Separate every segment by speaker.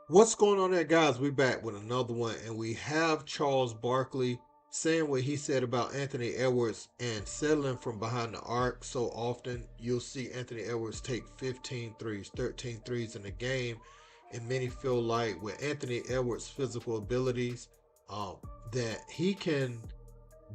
Speaker 1: What's going on there, guys? We back with another one, and we have Charles Barkley saying what he said about Anthony Edwards and settling from behind the arc so often. You'll see Anthony Edwards take 15 threes, 13 threes in a game, and many feel like with Anthony Edwards' physical abilities, that he can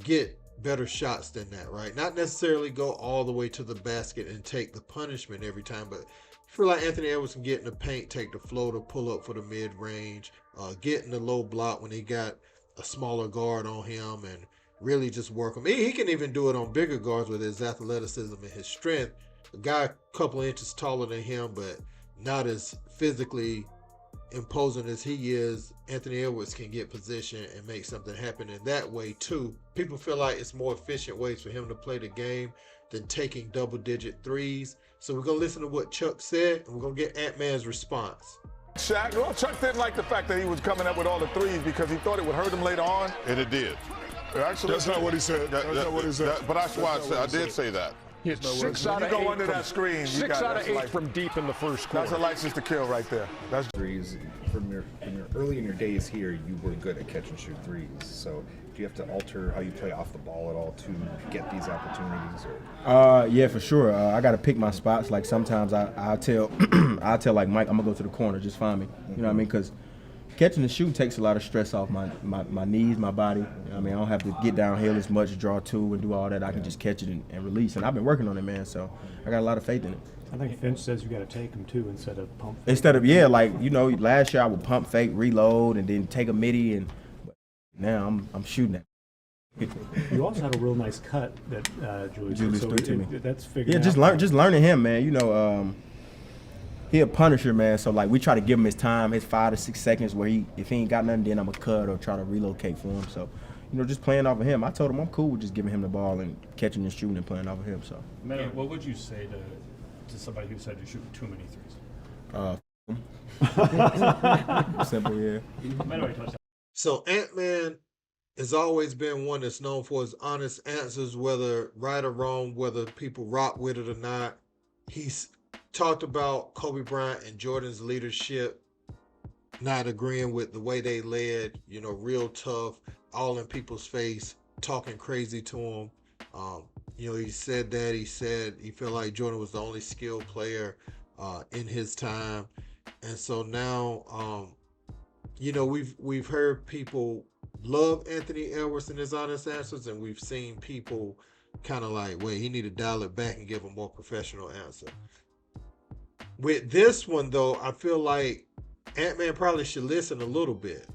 Speaker 1: get better shots than that, right? Not necessarily go all the way to the basket and take the punishment every time, but I feel like Anthony Edwards can get in the paint, take the floater, pull up for the mid range, get in the low block when he got a smaller guard on him, and really just work him. He can even do it on bigger guards with his athleticism and his strength. A guy a couple of inches taller than him, but not as physically imposing as he is, Anthony Edwards can get position and make something happen in that way too. People feel like it's more efficient ways for him to play the game than taking double-digit threes. So we're gonna listen to what Chuck said, and we're gonna get Ant-Man's response.
Speaker 2: Shaq, well, Chuck didn't like the fact that he was coming up with all the threes because he thought it would hurt him later on.
Speaker 3: And it did.
Speaker 2: Actually,
Speaker 4: That's not what he said. That's not what he said.
Speaker 3: But that's why I did say that.
Speaker 5: Hit six
Speaker 2: When
Speaker 5: out
Speaker 2: you
Speaker 5: of
Speaker 2: go
Speaker 5: eight
Speaker 2: under
Speaker 5: from,
Speaker 2: that screen, you
Speaker 5: 6
Speaker 2: got
Speaker 5: out
Speaker 2: that's
Speaker 5: of 8
Speaker 2: like-
Speaker 5: from deep in the first
Speaker 2: That's
Speaker 5: quarter.
Speaker 2: a license to kill right there. That's
Speaker 6: threes from your early in your days here. You were good at catch and shoot threes. So do you have to alter how you play off the ball at all to get these opportunities? Or
Speaker 7: Yeah, for sure. I got to pick my spots. Like sometimes I'll tell I'll tell like Mike, I'm gonna go to the corner. Just find me. You know what I mean? Because catching the shoot takes a lot of stress off my knees, my body. You know what I mean, I don't have to get downhill as much, draw two, and do all that. I can just catch it and release. And I've been working on it, man. So I got a lot of faith in it.
Speaker 8: I think Finch says you got to take them too instead of pump.
Speaker 7: Instead of like last year I would pump fake, reload, and then take a midi, and now I'm shooting it.
Speaker 8: You also had a real nice cut that Julius
Speaker 7: threw to me.
Speaker 8: That's figured
Speaker 7: Yeah,
Speaker 8: out.
Speaker 7: just learning him, man. He a punisher, man. So like we try to give him his time, his 5 to 6 seconds where if he ain't got nothing, then I'm a cut or try to relocate for him. So, just playing off of him. I told him I'm cool with just giving him the ball and catching and shooting and playing off of him. So.
Speaker 9: Meadow, what would you say to somebody who said you shoot too many threes?
Speaker 7: Simple, yeah.
Speaker 9: Meadow, you touched
Speaker 1: So Ant-Man has always been one that's known for his honest answers, whether right or wrong, whether people rock with it or not. He's talked about Kobe Bryant and Jordan's leadership, not agreeing with the way they led, real tough, all in people's face, talking crazy to him. He said that. He said he felt like Jordan was the only skilled player in his time. And so now, we've heard people love Anthony Edwards and his honest answers, and we've seen people kind of like, wait, he need to dial it back and give a more professional answer. With this one, though, I feel like Ant-Man probably should listen a little bit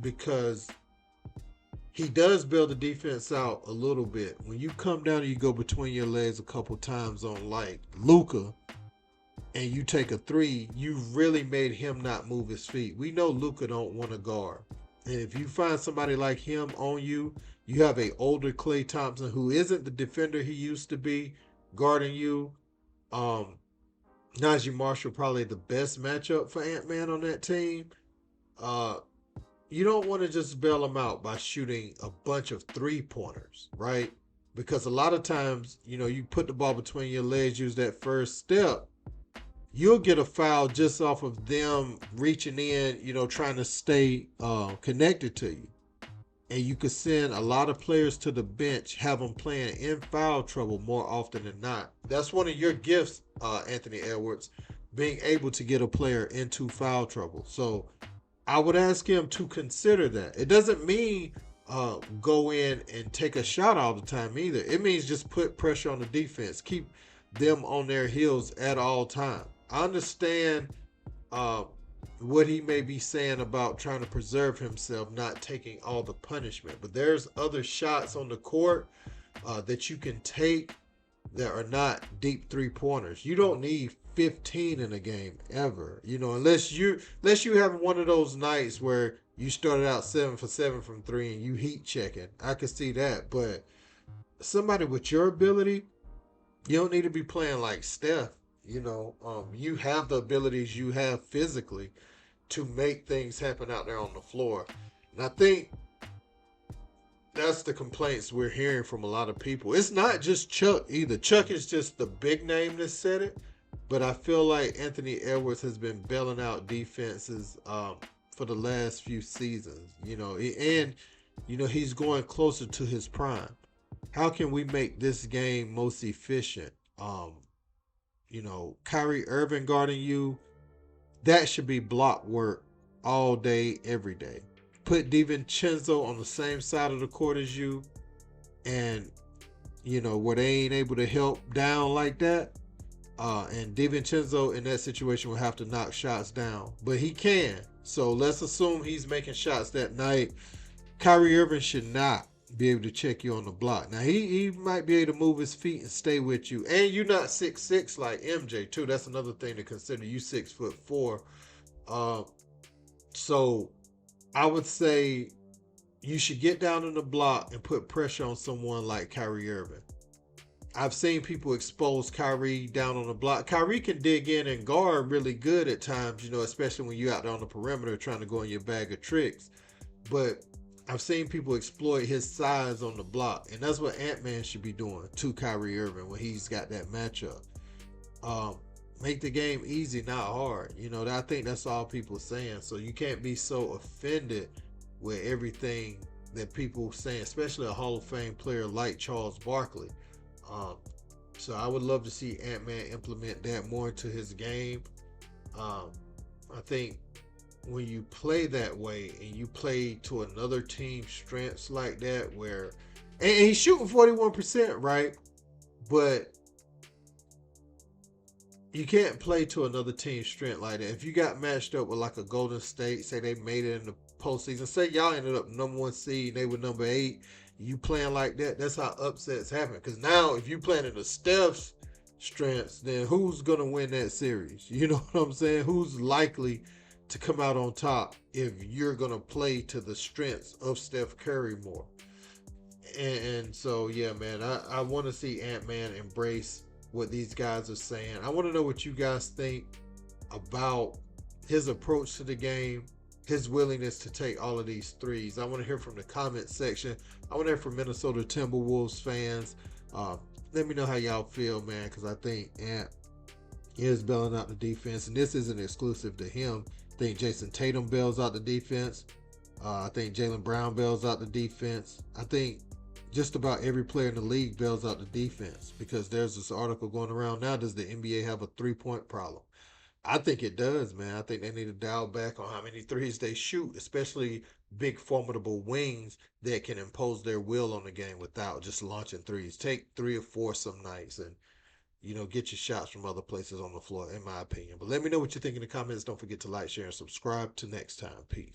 Speaker 1: because he does build the defense out a little bit. When you come down and you go between your legs a couple times on like Luka and you take a three, you really made him not move his feet. We know Luka don't want to guard. And if you find somebody like him on you, you have a older Klay Thompson who isn't the defender he used to be guarding you. Najee Marshall probably the best matchup for Ant-Man on that team. You don't want to just bail him out by shooting a bunch of three-pointers, right? Because a lot of times, you put the ball between your legs, use that first step, you'll get a foul just off of them reaching in, trying to stay connected to you. And you could send a lot of players to the bench, have them playing in foul trouble more often than not. That's one of your gifts, Anthony Edwards, being able to get a player into foul trouble. So I would ask him to consider that. It doesn't mean go in and take a shot all the time either. It means just put pressure on the defense. Keep them on their heels at all times. I understand what he may be saying about trying to preserve himself, not taking all the punishment. But there's other shots on the court that you can take that are not deep three-pointers. You don't need 15 in a game ever, unless you have one of those nights where you started out 7 for 7 from three and you heat checking. I could see that, but somebody with your ability, you don't need to be playing like Steph. You have the abilities you have physically to make things happen out there on the floor. And I think that's the complaints we're hearing from a lot of people. It's not just Chuck either. Chuck is just the big name that said it. but I feel like Anthony Edwards has been bailing out defenses for the last few seasons. He's going closer to his prime. How can we make this game most efficient? Kyrie Irving guarding you, that should be block work all day, every day. Put DiVincenzo on the same side of the court as you, and where they ain't able to help down like that. And DiVincenzo in that situation will have to knock shots down, but he can. So let's assume he's making shots that night. Kyrie Irving should not be able to check you on the block. Now he might be able to move his feet and stay with you, and you're not 6'6" like MJ too. That's another thing to consider. You 6'4". So I would say you should get down on the block and put pressure on someone like Kyrie Irving. I've seen people expose Kyrie down on the block. Kyrie can dig in and guard really good at times, especially when you're out there on the perimeter trying to go in your bag of tricks. But I've seen people exploit his size on the block, and that's what Ant-Man should be doing to Kyrie Irving when he's got that matchup. Make the game easy, not hard. I think that's all people saying. So you can't be so offended with everything that people saying, especially a Hall of Fame player like Charles Barkley. So I would love to see Ant-Man implement that more into his game. I think when you play that way and you play to another team's strengths like that, and he's shooting 41%, right? But you can't play to another team's strength like that. If you got matched up with like a Golden State, say they made it in the postseason, say y'all ended up number 1 seed, they were number 8, you playing like that, that's how upsets happen. Because now if you playing in the Steph's strengths, then who's going to win that series? You know what I'm saying? Who's likely to come out on top if you're going to play to the strengths of Steph Curry more? And so, yeah, man, I want to see Ant-Man embrace what these guys are saying. I want to know what you guys think about his approach to the game, his willingness to take all of these threes. I want to hear from the comment section. I want to hear from Minnesota Timberwolves fans. Let me know how y'all feel, man, because I think Ant is bailing out the defense, and this isn't exclusive to him. I think Jason Tatum bails out the defense. I think Jaylen Brown bails out the defense. I think just about every player in the league bails out the defense, because there's this article going around now, does the NBA have a three-point problem? I think it does, man. I think they need to dial back on how many threes they shoot, especially big, formidable wings that can impose their will on the game without just launching threes. Take 3 or 4 some nights and, get your shots from other places on the floor, in my opinion. But let me know what you think in the comments. Don't forget to like, share, and subscribe. Till next time. Peace.